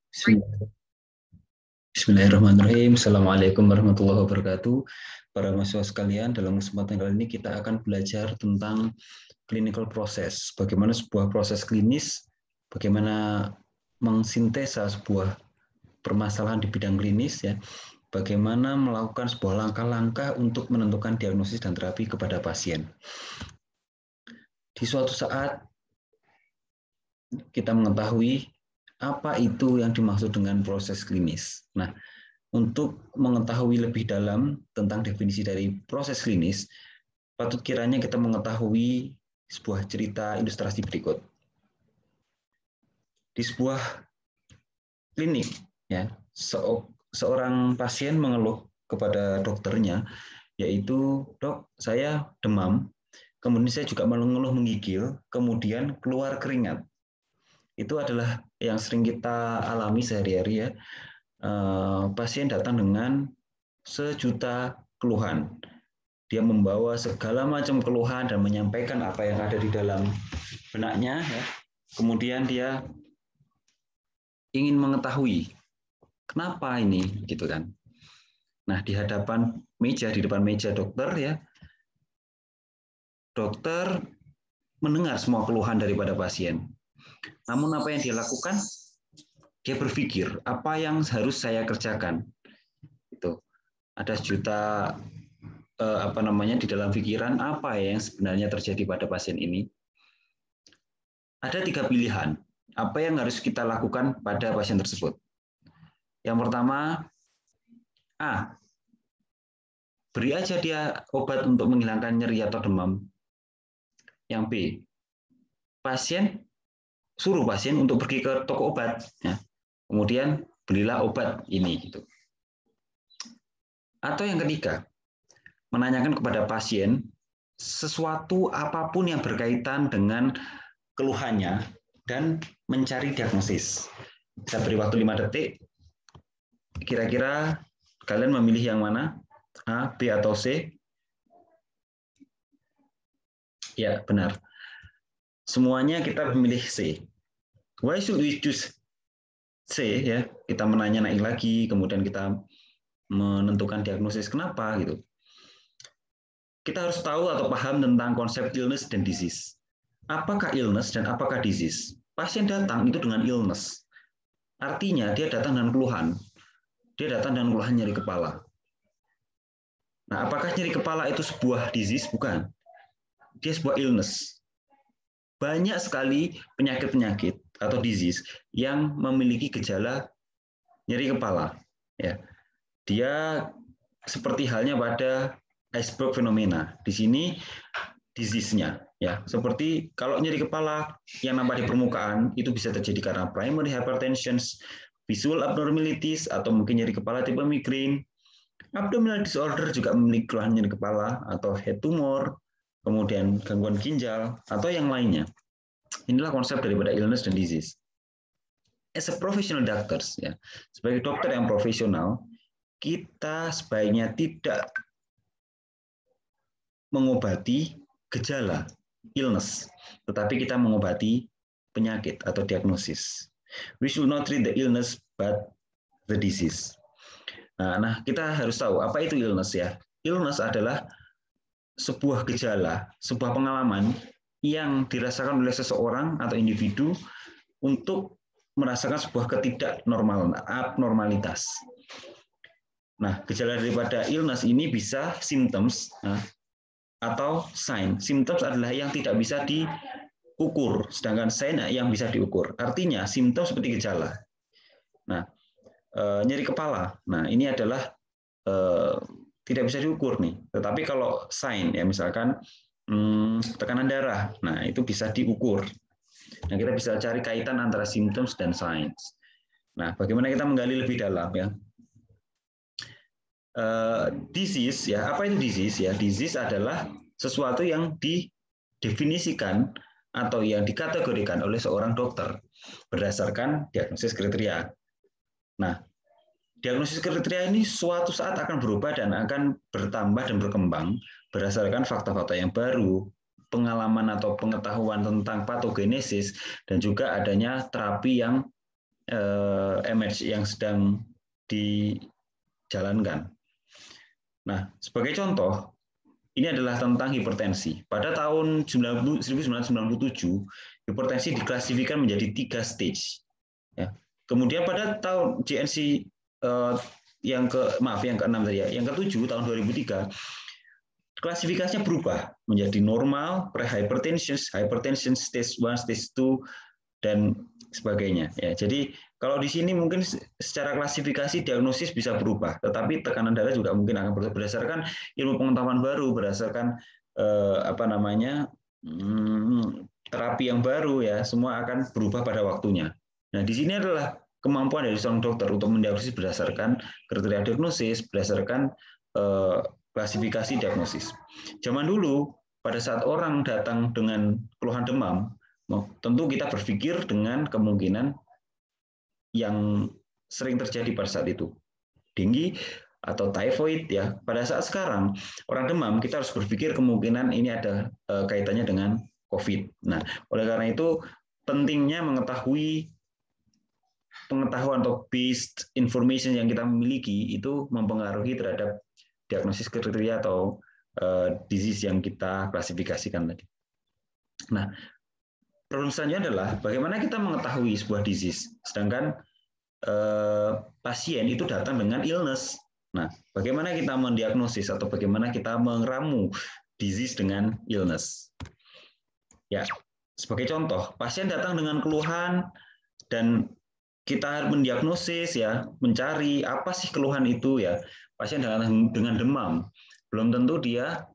Bismillahirrahmanirrahim. Assalamualaikum warahmatullahi wabarakatuh. Para mahasiswa sekalian, dalam kesempatan kali ini kita akan belajar tentang clinical process. Bagaimana sebuah proses klinis, bagaimana mengsintesa sebuah permasalahan di bidang klinis, ya, bagaimana melakukan sebuah langkah-langkah untuk menentukan diagnosis dan terapi kepada pasien. Di suatu saat kita mengetahui apa itu yang dimaksud dengan proses klinis. Nah, untuk mengetahui lebih dalam tentang definisi dari proses klinis, patut kiranya kita mengetahui sebuah cerita ilustrasi berikut. Di sebuah klinik, ya, seorang pasien mengeluh kepada dokternya, yaitu, "Dok, saya demam, kemudian saya juga mengeluh menggigil, kemudian keluar keringat." Itu adalah yang sering kita alami sehari-hari, ya. Pasien datang dengan sejuta keluhan. Dia membawa segala macam keluhan dan menyampaikan apa yang ada di dalam benaknya, ya. Kemudian dia ingin mengetahui kenapa ini, gitu kan. Nah, di depan meja dokter, ya, dokter mendengar semua keluhan daripada pasien. Namun apa yang dia lakukan? Dia berpikir, apa yang harus saya kerjakan? Itu ada sejuta di dalam pikiran, apa yang sebenarnya terjadi pada pasien ini. Ada 3 pilihan, apa yang harus kita lakukan pada pasien tersebut. Yang pertama, A, beri aja dia obat untuk menghilangkan nyeri atau demam. Yang B, suruh pasien untuk pergi ke toko obat, ya. Kemudian belilah obat ini, gitu. Atau yang ketiga, menanyakan kepada pasien sesuatu apapun yang berkaitan dengan keluhannya dan mencari diagnosis. Saya beri waktu 5 detik. Kira-kira kalian memilih yang mana? A, B, atau C? Ya, benar. Semuanya kita memilih C. Why should we choose C? Ya, kita menanya lagi, kemudian kita menentukan diagnosis. Kenapa, gitu? Kita harus tahu atau paham tentang konsep illness dan disease. Apakah illness dan apakah disease? Pasien datang itu dengan illness. Artinya dia datang dengan keluhan. Dia datang dengan keluhan nyeri kepala. Nah, apakah nyeri kepala itu sebuah disease? Bukan. Dia sebuah illness. Banyak sekali penyakit-penyakit atau disease yang memiliki gejala nyeri kepala. Ya. Dia seperti halnya pada iceberg fenomena. Di sini disease-nya, ya. Seperti kalau nyeri kepala yang nampak di permukaan itu bisa terjadi karena primary hypertension, visual abnormalities, atau mungkin nyeri kepala tipe migrain. Abdominal disorder juga memiliki keluhan nyeri kepala atau head tumor, kemudian gangguan ginjal, atau yang lainnya. Inilah konsep daripada illness dan disease. As a professional doctors, ya, sebagai dokter yang profesional, kita sebaiknya tidak mengobati gejala illness, tetapi kita mengobati penyakit atau diagnosis. We should not treat the illness but the disease. Nah, kita harus tahu apa itu illness, ya. Illness adalah sebuah gejala, sebuah pengalaman yang dirasakan oleh seseorang atau individu untuk merasakan sebuah abnormalitas. Nah, gejala daripada illness ini bisa symptoms atau sign. Symptoms adalah yang tidak bisa diukur, sedangkan sign yang bisa diukur. Artinya, symptoms seperti gejala. Nah, nyeri kepala. Nah, ini adalah tidak bisa diukur nih. Tetapi kalau sign, ya, misalkan tekanan darah, nah itu bisa diukur. Nah, kita bisa cari kaitan antara symptoms dan signs. Nah, bagaimana kita menggali lebih dalam, ya? Disease, ya, apa itu disease? Ya, disease adalah sesuatu yang didefinisikan atau yang dikategorikan oleh seorang dokter berdasarkan diagnosis kriteria. Nah, diagnosis kriteria ini suatu saat akan berubah dan akan bertambah dan berkembang berdasarkan fakta-fakta yang baru, pengalaman atau pengetahuan tentang patogenesis, dan juga adanya terapi yang MH yang sedang dijalankan. Nah, sebagai contoh, ini adalah tentang hipertensi. Pada tahun 1997, hipertensi diklasifikasikan menjadi 3 stage. Ya. Kemudian pada tahun GNC yang ke-6 tadi ya, yang ke-7 tahun 2003, klasifikasinya berubah menjadi normal, pre-hypertension, hypertension stage 1, stage 2, dan sebagainya. Ya, jadi kalau di sini mungkin secara klasifikasi diagnosis bisa berubah, tetapi tekanan darah juga mungkin akan berubah berdasarkan ilmu pengetahuan baru, berdasarkan terapi yang baru ya, semua akan berubah pada waktunya. Nah, di sini adalah kemampuan dari seorang dokter untuk mendiagnosis berdasarkan kriteria diagnosis, berdasarkan klasifikasi diagnosis. Zaman dulu pada saat orang datang dengan keluhan demam, tentu kita berpikir dengan kemungkinan yang sering terjadi pada saat itu, denggi atau typhoid ya. Pada saat sekarang orang demam, kita harus berpikir kemungkinan ini ada kaitannya dengan COVID. Nah, oleh karena itu pentingnya mengetahui pengetahuan atau based information yang kita miliki itu mempengaruhi terhadap diagnosis kriteria atau disease yang kita klasifikasikan tadi. Nah, problem selanjutnya adalah bagaimana kita mengetahui sebuah disease, sedangkan pasien itu datang dengan illness. Nah, bagaimana kita mendiagnosis atau bagaimana kita meramu disease dengan illness? Ya, sebagai contoh, pasien datang dengan keluhan dan kita mendiagnosis ya, mencari apa sih keluhan itu ya. Pasien datang dengan demam, belum tentu dia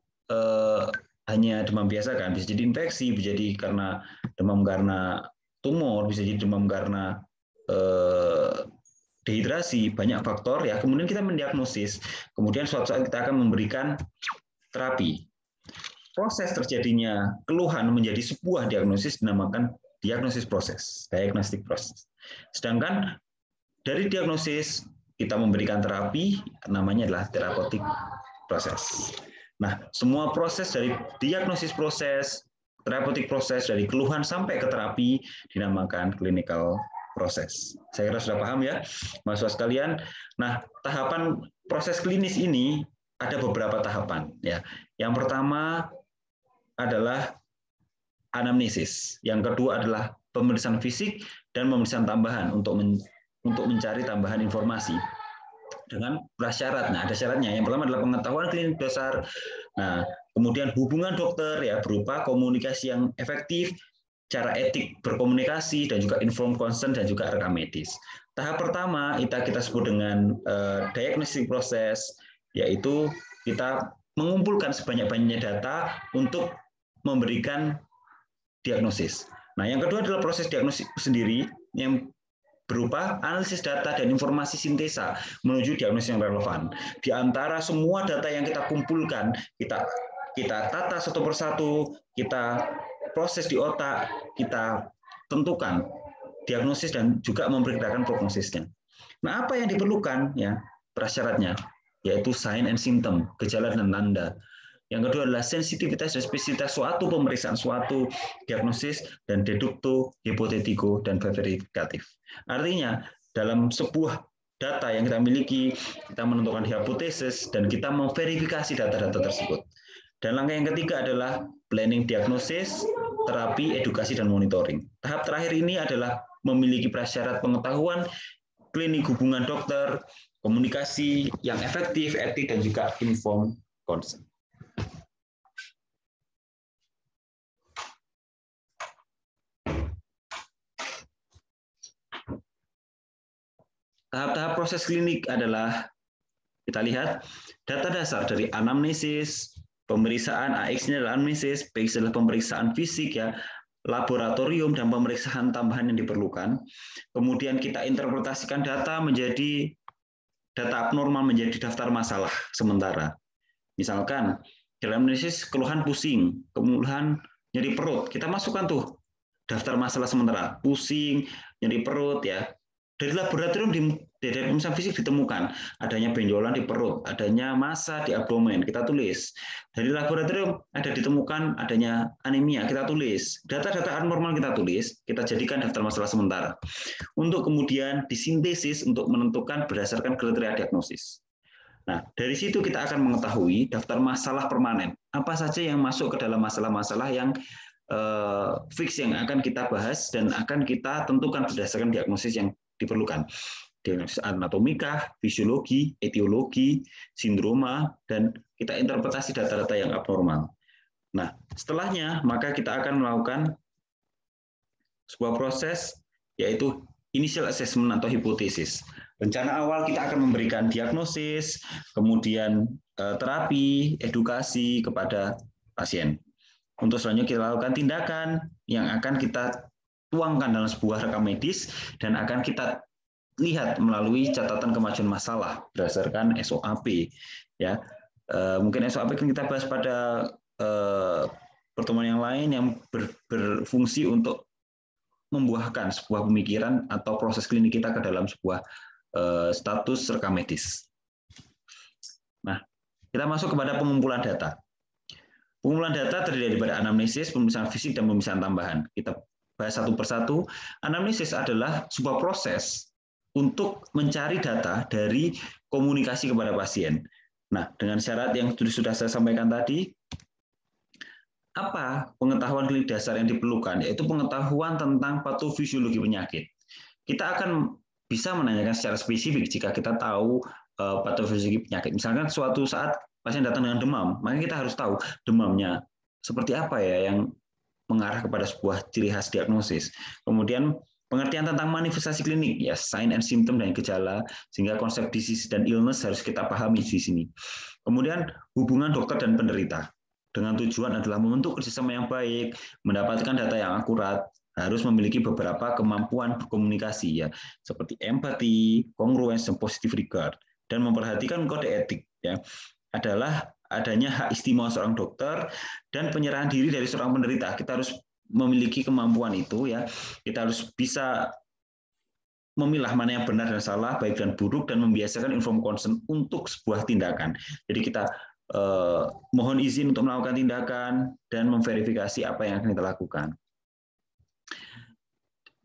hanya demam biasa kan, bisa jadi infeksi, bisa jadi karena demam karena tumor, bisa jadi demam karena dehidrasi, banyak faktor ya. Kemudian kita mendiagnosis, kemudian suatu saat kita akan memberikan terapi. Proses terjadinya keluhan menjadi sebuah diagnosis dinamakan diagnosis proses, diagnostic process. Sedangkan dari diagnosis kita memberikan terapi, namanya adalah therapeutic proses. Nah, semua proses dari diagnosis proses, therapeutic proses, dari keluhan sampai ke terapi dinamakan clinical proses. Saya kira sudah paham ya, mahasiswa sekalian. Nah, tahapan proses klinis ini ada beberapa tahapan ya. Yang pertama adalah anamnesis. Yang kedua adalah pemeriksaan fisik dan pemeriksaan tambahan untuk mencari tambahan informasi dengan prasyarat. Nah, ada syaratnya. Yang pertama adalah pengetahuan klinis dasar. Nah, kemudian hubungan dokter ya berupa komunikasi yang efektif, cara etik berkomunikasi, dan juga informed consent dan juga rekam medis. Tahap pertama kita sebut dengan diagnostic proses, yaitu kita mengumpulkan sebanyak-banyaknya data untuk memberikan diagnosis. Nah, yang kedua adalah proses diagnosis sendiri yang berupa analisis data dan informasi sintesa menuju diagnosis yang relevan. Di antara semua data yang kita kumpulkan, kita tata satu persatu, kita proses di otak, kita tentukan diagnosis dan juga memperkirakan prognosisnya. Nah, apa yang diperlukan ya prasyaratnya, yaitu sign and symptom, gejala dan tanda. Yang kedua adalah sensitivitas dan spesifisitas suatu pemeriksaan, suatu diagnosis, dan dedukto, hipotetiko, dan verifikatif. Artinya, dalam sebuah data yang kita miliki, kita menentukan hipotesis, dan kita memverifikasi data-data tersebut. Dan langkah yang ketiga adalah planning diagnosis, terapi, edukasi, dan monitoring. Tahap terakhir ini adalah memiliki prasyarat pengetahuan, klinik hubungan dokter, komunikasi yang efektif, etik, dan juga informed consent. Tahap-tahap proses klinik adalah, kita lihat, data dasar dari anamnesis, pemeriksaan AX-nya adalah anamnesis, PX adalah pemeriksaan fisik ya, laboratorium dan pemeriksaan tambahan yang diperlukan. Kemudian kita interpretasikan data menjadi data abnormal menjadi daftar masalah sementara. Misalkan dalam anamnesis keluhan pusing, kemudian nyeri perut, kita masukkan tuh daftar masalah sementara, pusing, nyeri perut ya. Dari laboratorium dari pemeriksaan fisik ditemukan adanya benjolan di perut, adanya massa di abdomen, kita tulis. Dari laboratorium ada ditemukan adanya anemia, kita tulis. Data-data abnormal kita tulis, kita jadikan daftar masalah sementara. Untuk kemudian disintesis untuk menentukan berdasarkan kriteria diagnosis. Nah, dari situ kita akan mengetahui daftar masalah permanen. Apa saja yang masuk ke dalam masalah-masalah yang fix yang akan kita bahas dan akan kita tentukan berdasarkan diagnosis yang diperlukan. Diagnosis anatomika, fisiologi, etiologi, sindroma, dan kita interpretasi data-data yang abnormal. Nah, setelahnya maka kita akan melakukan sebuah proses yaitu initial assessment atau hipotesis. Rencana awal kita akan memberikan diagnosis, kemudian terapi, edukasi kepada pasien. Untuk selanjutnya kita lakukan tindakan yang akan kita tuangkan dalam sebuah rekam medis dan akan kita lihat melalui catatan kemajuan masalah berdasarkan SOAP. Ya, mungkin SOAP kan kita bahas pada pertemuan yang lain yang berfungsi untuk membuahkan sebuah pemikiran atau proses klinik kita ke dalam sebuah status rekam medis. Nah, kita masuk kepada pengumpulan data. Pengumpulan data terdiri dari anamnesis, pemeriksaan fisik, dan pemeriksaan tambahan. Kita bahas satu persatu. Anamnesis adalah sebuah proses untuk mencari data dari komunikasi kepada pasien. Nah, dengan syarat yang sudah saya sampaikan tadi, apa pengetahuan klinik dasar yang diperlukan? Yaitu pengetahuan tentang patofisiologi penyakit. Kita akan bisa menanyakan secara spesifik jika kita tahu patofisiologi penyakit. Misalkan suatu saat pasien datang dengan demam, maka kita harus tahu demamnya seperti apa ya yang mengarah kepada sebuah ciri khas diagnosis. Kemudian pengertian tentang manifestasi klinik, ya sign and symptom dan gejala, sehingga konsep disease dan illness harus kita pahami di sini. Kemudian hubungan dokter dan penderita, dengan tujuan adalah membentuk kerjasama yang baik, mendapatkan data yang akurat, harus memiliki beberapa kemampuan berkomunikasi ya, seperti empati, congruence, dan positive regard, dan memperhatikan kode etik ya. Adalah adanya hak istimewa seorang dokter dan penyerahan diri dari seorang penderita. Kita harus memiliki kemampuan itu ya. Kita harus bisa memilah mana yang benar dan salah, baik dan buruk, dan membiasakan informed consent untuk sebuah tindakan. Jadi kita mohon izin untuk melakukan tindakan dan memverifikasi apa yang akan kita lakukan.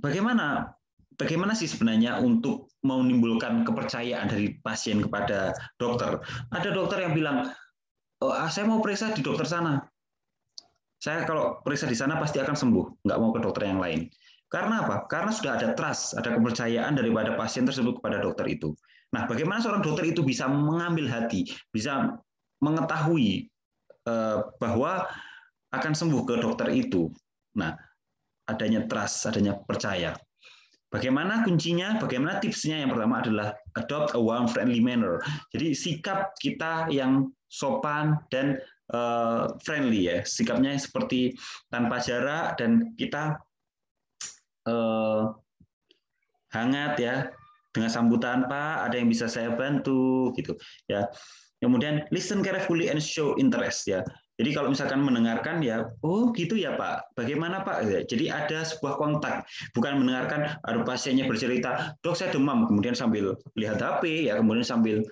Bagaimana sih sebenarnya untuk menimbulkan kepercayaan dari pasien kepada dokter? Ada dokter yang bilang, saya mau periksa di dokter sana. Saya kalau periksa di sana pasti akan sembuh, nggak mau ke dokter yang lain. Karena apa? Karena sudah ada trust, ada kepercayaan daripada pasien tersebut kepada dokter itu. Nah, bagaimana seorang dokter itu bisa mengambil hati, bisa mengetahui bahwa akan sembuh ke dokter itu? Nah, adanya trust, adanya percaya. Bagaimana kuncinya? Bagaimana tipsnya? Yang pertama adalah adopt a warm, friendly manner. Jadi sikap kita yang sopan dan friendly ya. Sikapnya seperti tanpa jarak dan kita hangat ya. Dengan sambutan, Pak, ada yang bisa saya bantu gitu ya. Kemudian listen carefully and show interest ya. Jadi kalau misalkan mendengarkan ya, oh gitu ya Pak, bagaimana Pak? Jadi ada sebuah kontak, bukan mendengarkan ada pasiennya bercerita, dok saya demam, kemudian sambil lihat HP ya, kemudian sambil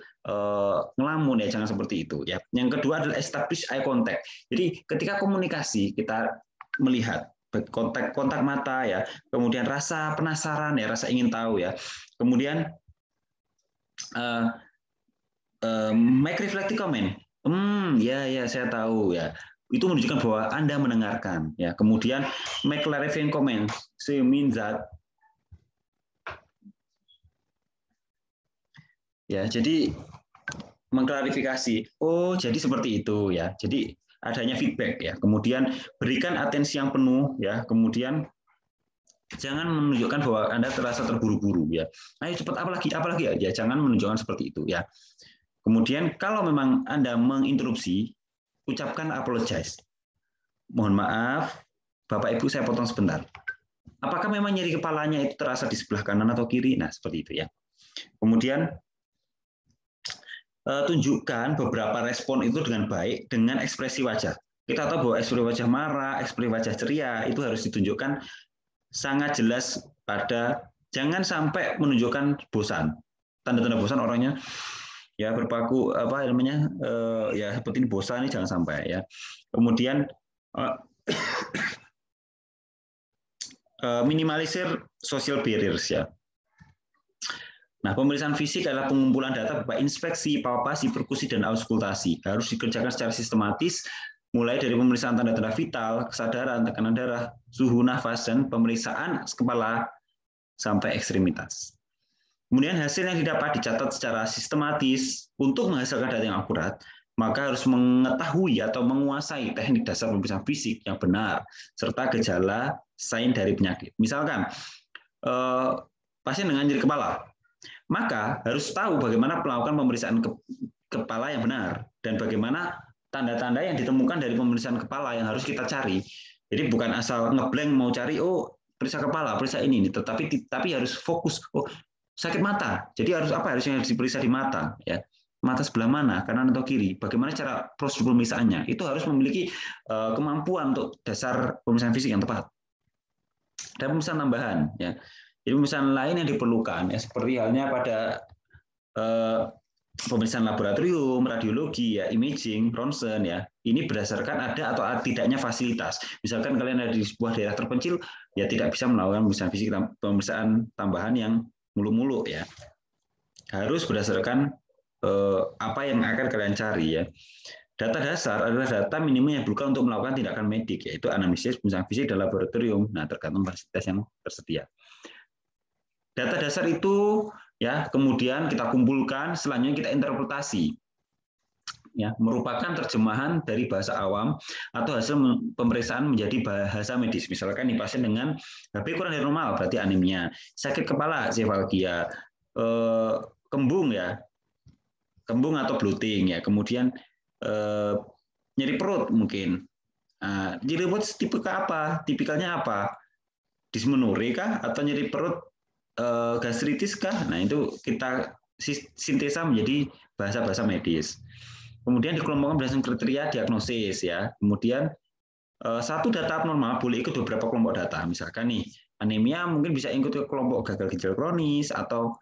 ngelamun ya, jangan seperti itu ya. Yang kedua adalah establish eye contact. Jadi ketika komunikasi kita melihat kontak mata ya, kemudian rasa penasaran ya, rasa ingin tahu ya, kemudian make reflective comment. Ya, saya tahu ya. Itu menunjukkan bahwa Anda mendengarkan ya. Kemudian make clarifying comment. So you mean that ya, jadi mengklarifikasi. Oh, jadi seperti itu ya. Jadi adanya feedback ya. Kemudian berikan atensi yang penuh ya. Kemudian jangan menunjukkan bahwa Anda terasa terburu-buru ya. Ayo cepat apalagi ya. Jangan menunjukkan seperti itu ya. Kemudian kalau memang Anda menginterupsi, ucapkan apologize. Mohon maaf, Bapak Ibu saya potong sebentar. Apakah memang nyeri kepalanya itu terasa di sebelah kanan atau kiri? Nah, seperti itu ya. Kemudian tunjukkan beberapa respon itu dengan baik dengan ekspresi wajah. Kita tahu bahwa ekspresi wajah marah, ekspresi wajah ceria itu harus ditunjukkan sangat jelas pada Jangan sampai menunjukkan bosan. Tanda-tanda bosan orangnya ya berpaku apa namanya ya seperti ini bosan ini jangan sampai ya. Kemudian minimalisir social barriers ya. Nah, pemeriksaan fisik adalah pengumpulan data berupa inspeksi, palpasi, perkusi, dan auskultasi. Harus dikerjakan secara sistematis, mulai dari pemeriksaan tanda-tanda vital, kesadaran, tekanan darah, suhu nafas, dan pemeriksaan kepala sampai ekstremitas. Kemudian hasil yang didapat dicatat secara sistematis untuk menghasilkan data yang akurat, maka harus mengetahui atau menguasai teknik dasar pemeriksaan fisik yang benar, serta gejala sign dari penyakit. Misalkan, pasien dengan nyeri kepala, maka harus tahu bagaimana melakukan pemeriksaan kepala yang benar dan bagaimana tanda-tanda yang ditemukan dari pemeriksaan kepala yang harus kita cari. Jadi bukan asal ngeblank mau cari periksa kepala, periksa ini, tapi harus fokus. Sakit mata, jadi harus apa? Harusnya diperiksa di mata, ya. Mata sebelah mana, kanan atau kiri? Bagaimana cara prosedur pemeriksaannya? Itu harus memiliki kemampuan untuk dasar pemeriksaan fisik yang tepat. Dan pemeriksaan tambahan, ya. Jadi pemeriksaan lain yang diperlukan ya seperti halnya pada pemeriksaan laboratorium, radiologi, ya, imaging, ronsen ya. Ini berdasarkan ada atau tidaknya fasilitas. Misalkan kalian ada di sebuah daerah terpencil, ya tidak bisa melakukan pemeriksaan fisik, pemeriksaan tambahan yang mulu-mulu ya. Harus berdasarkan apa yang akan kalian cari ya. Data dasar adalah data minimum yang diperlukan untuk melakukan tindakan medik, yaitu anamnesis, pemeriksaan fisik dan laboratorium. Nah, tergantung fasilitas yang tersedia. Data dasar itu ya kemudian kita kumpulkan, selanjutnya kita interpretasi. Ya, merupakan terjemahan dari bahasa awam atau hasil pemeriksaan menjadi bahasa medis. Misalkan nih pasien dengan HB kurang dari normal, berarti anemia. Sakit kepala, cefalgia, kembung ya, kembung atau bloating ya. Kemudian nyeri perut mungkin. Nyeri perut tipe apa? Tipikalnya apa? Dismenore kah atau nyeri perut gastritis kah? Nah, itu kita sintesa menjadi bahasa-bahasa medis. Kemudian dikelompokkan berdasarkan kriteria diagnosis ya. Kemudian satu data abnormal boleh ikut beberapa kelompok data. Misalkan nih, anemia mungkin bisa ikut ke kelompok gagal ginjal kronis atau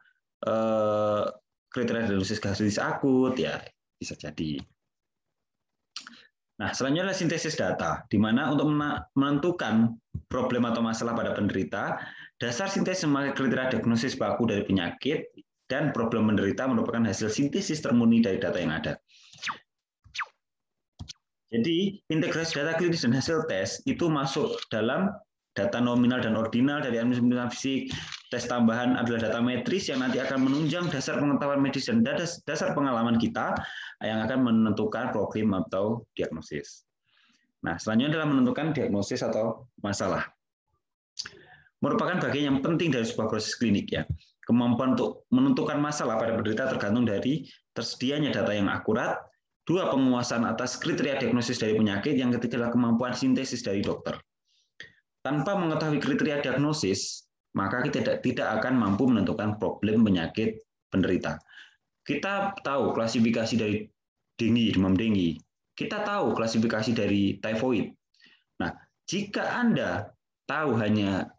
kriteria diagnosis gastritis akut ya, bisa jadi. Nah, selanjutnya adalah sintesis data, di mana untuk menentukan problem atau masalah pada penderita, dasar sintesis memakai kriteria diagnosis baku dari penyakit, dan problem penderita merupakan hasil sintesis termurni dari data yang ada. Jadi, integrasi data klinis dan hasil tes itu masuk dalam data nominal dan ordinal dari pemeriksaan fisik. Tes tambahan adalah data metris yang nanti akan menunjang dasar pengetahuan medis dan dasar pengalaman kita yang akan menentukan problem atau diagnosis. Nah, selanjutnya adalah menentukan diagnosis atau masalah. Merupakan bagian yang penting dari sebuah proses klinik ya. Kemampuan untuk menentukan masalah pada penderita tergantung dari tersedianya data yang akurat, dua, penguasaan atas kriteria diagnosis dari penyakit, yang ketiga adalah kemampuan sintesis dari dokter. Tanpa mengetahui kriteria diagnosis, maka kita tidak akan mampu menentukan problem penyakit penderita. Kita tahu klasifikasi dari dengue, demam dengue. Kita tahu klasifikasi dari typhoid. Nah, jika Anda tahu hanya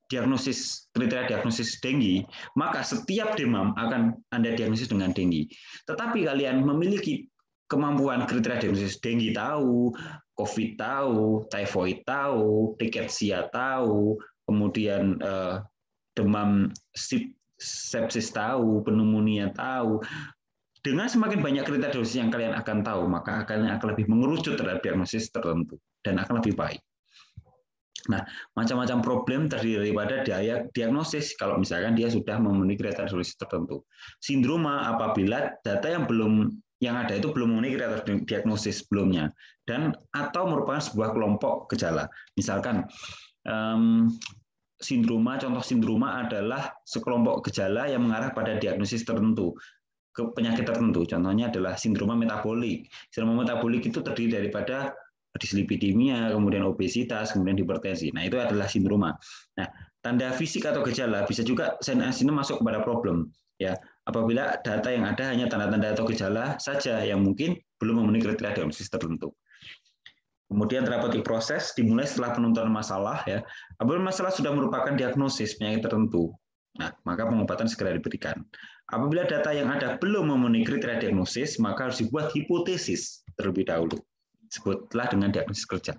kriteria diagnosis dengue, maka setiap demam akan Anda diagnosis dengan dengue. Tetapi kalian memiliki kemampuan kriteria diagnosis dengue tahu, COVID tahu, typhoid tahu, rickettsia tahu, kemudian demam sepsis tahu, pneumonia tahu. Dengan semakin banyak kriteria diagnosis yang kalian akan tahu, maka kalian akan lebih mengerucut terhadap diagnosis tertentu dan akan lebih baik. Nah, macam-macam problem terdiri daripada diagnosis kalau misalkan dia sudah memenuhi kriteria diagnosis tertentu. Sindroma apabila data yang ada itu belum memenuhi kriteria diagnosis sebelumnya dan atau merupakan sebuah kelompok gejala. Misalkan sindroma, contoh sindroma adalah sekelompok gejala yang mengarah pada diagnosis tertentu ke penyakit tertentu. Contohnya adalah sindroma metabolik. Sindroma metabolik itu terdiri daripada dislipidemia, kemudian obesitas, kemudian hipertensi. Nah, itu adalah sindroma. Nah, tanda fisik atau gejala bisa juga sign and symptom masuk kepada problem. Ya, apabila data yang ada hanya tanda-tanda atau gejala saja yang mungkin belum memenuhi kriteria diagnosis tertentu. Kemudian terapeutik proses dimulai setelah penentuan masalah ya. Apabila masalah sudah merupakan diagnosis penyakit tertentu, nah maka pengobatan segera diberikan. Apabila data yang ada belum memenuhi kriteria diagnosis, maka harus dibuat hipotesis terlebih dahulu. Sebutlah dengan diagnosis kerja.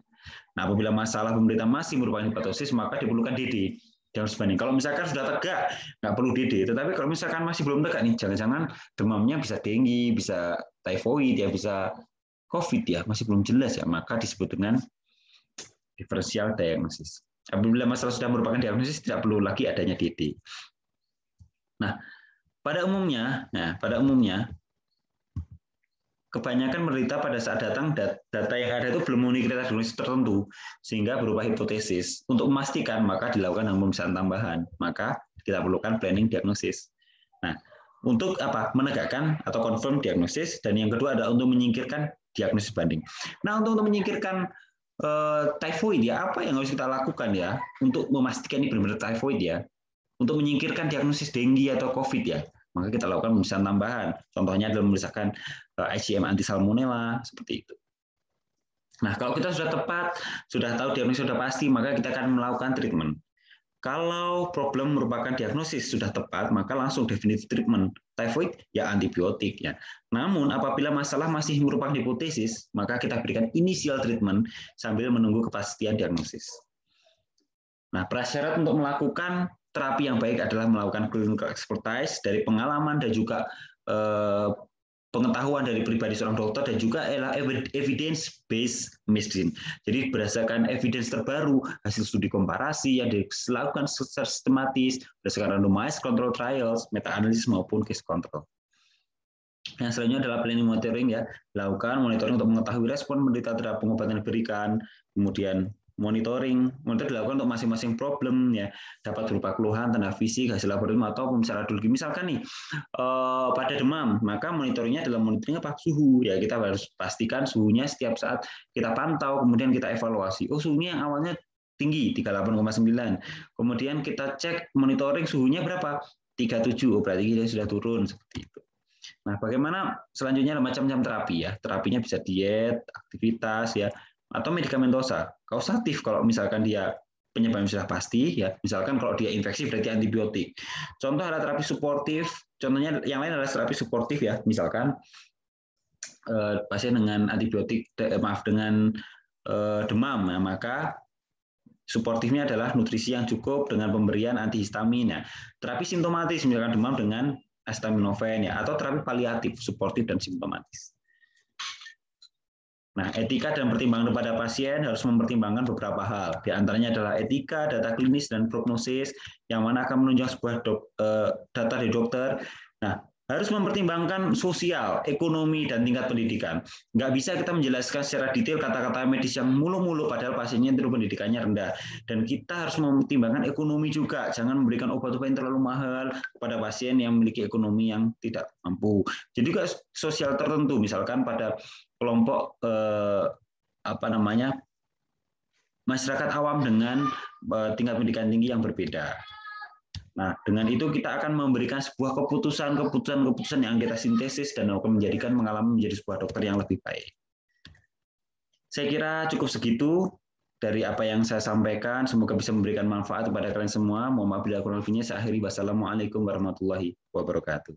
Nah, apabila masalah pemerintah masih merupakan hipotesis, maka diperlukan DD. Diagnosis banding. Kalau misalkan sudah tegak, nggak perlu DD. Tetapi kalau misalkan masih belum tegak nih, jangan-jangan demamnya bisa tinggi, bisa typhoid, ya bisa COVID ya, masih belum jelas ya, maka disebut dengan differential diagnosis. Apabila masalah sudah merupakan diagnosis, tidak perlu lagi adanya DD. Nah, pada umumnya kebanyakan menderita pada saat datang data yang ada itu belum memenuhi kriteria diagnosis tertentu, sehingga berupa hipotesis. Untuk memastikan, maka dilakukan pemeriksaan tambahan. Maka kita perlukan planning diagnosis. Nah, untuk apa? Menegakkan atau confirm diagnosis, dan yang kedua adalah untuk menyingkirkan diagnosis banding. Nah, untuk menyingkirkan typhoid ya, apa yang harus kita lakukan ya untuk memastikan ini benar-benar typhoid ya? Untuk menyingkirkan diagnosis dengue atau COVID ya, maka kita lakukan pemeriksaan tambahan. Contohnya adalah memeriksakan IgM anti salmonella seperti itu. Nah, kalau kita sudah tepat, sudah tahu diagnosis sudah pasti, maka kita akan melakukan treatment. Kalau problem merupakan diagnosis sudah tepat, maka langsung definitive treatment. Typhoid ya antibiotik ya. Namun apabila masalah masih merupakan hipotesis, maka kita berikan initial treatment sambil menunggu kepastian diagnosis. Nah, prasyarat untuk melakukan terapi yang baik adalah melakukan clinical expertise dari pengalaman dan juga pengetahuan dari pribadi seorang dokter, dan juga evidence based medicine. Jadi berdasarkan evidence terbaru, hasil studi komparasi yang dilakukan secara sistematis berdasarkan randomized control trials, meta analisis maupun case control. Yang selanjutnya adalah planning monitoring ya, lakukan monitoring untuk mengetahui respon penderita terhadap pengobatan yang diberikan, kemudian monitoring dilakukan untuk masing-masing problem ya, dapat berupa keluhan, tanda fisik, hasil laboratorium atau pemeriksaan radiologi. Misalkan nih pada demam, maka monitoringnya adalah monitoring apa? Suhu ya, kita harus pastikan suhunya setiap saat kita pantau, kemudian kita evaluasi. Oh, suhunya yang awalnya tinggi 38,9, kemudian kita cek monitoring suhunya berapa? 37, oh berarti dia sudah turun seperti itu. Nah, bagaimana selanjutnya macam-macam terapi ya. Terapinya bisa diet, aktivitas ya, atau medikamentosa. Kausatif kalau misalkan dia penyebabnya sudah pasti ya. Misalkan kalau dia infeksi berarti antibiotik. Contoh adalah terapi suportif. Contohnya yang lain adalah terapi suportif ya. Misalkan pasien dengan antibiotik dengan demam ya, maka suportifnya adalah nutrisi yang cukup dengan pemberian antihistamin ya. Terapi simptomatis misalkan demam dengan acetaminophen ya, atau terapi paliatif, suportif dan simptomatis. Nah, etika dan pertimbangan kepada pasien harus mempertimbangkan beberapa hal. Di antaranya adalah etika, data klinis, dan prognosis, yang mana akan menunjang sebuah data dari dokter. Nah, harus mempertimbangkan sosial, ekonomi, dan tingkat pendidikan. Nggak bisa kita menjelaskan secara detail kata-kata medis yang mulu-mulu, padahal pasiennya itu pendidikannya rendah. Dan kita harus mempertimbangkan ekonomi juga. Jangan memberikan obat-obat yang terlalu mahal kepada pasien yang memiliki ekonomi yang tidak mampu. Jadi juga sosial tertentu, misalkan pada kelompok masyarakat awam dengan tingkat pendidikan tinggi yang berbeda. Nah, dengan itu kita akan memberikan sebuah keputusan yang kita sintesis dan akan menjadikan pengalaman menjadi sebuah dokter yang lebih baik. Saya kira cukup segitu dari apa yang saya sampaikan. Semoga bisa memberikan manfaat kepada kalian semua. Mohon maaf bila kurang lebihnya. Saya akhiri. Wassalamualaikum warahmatullahi wabarakatuh.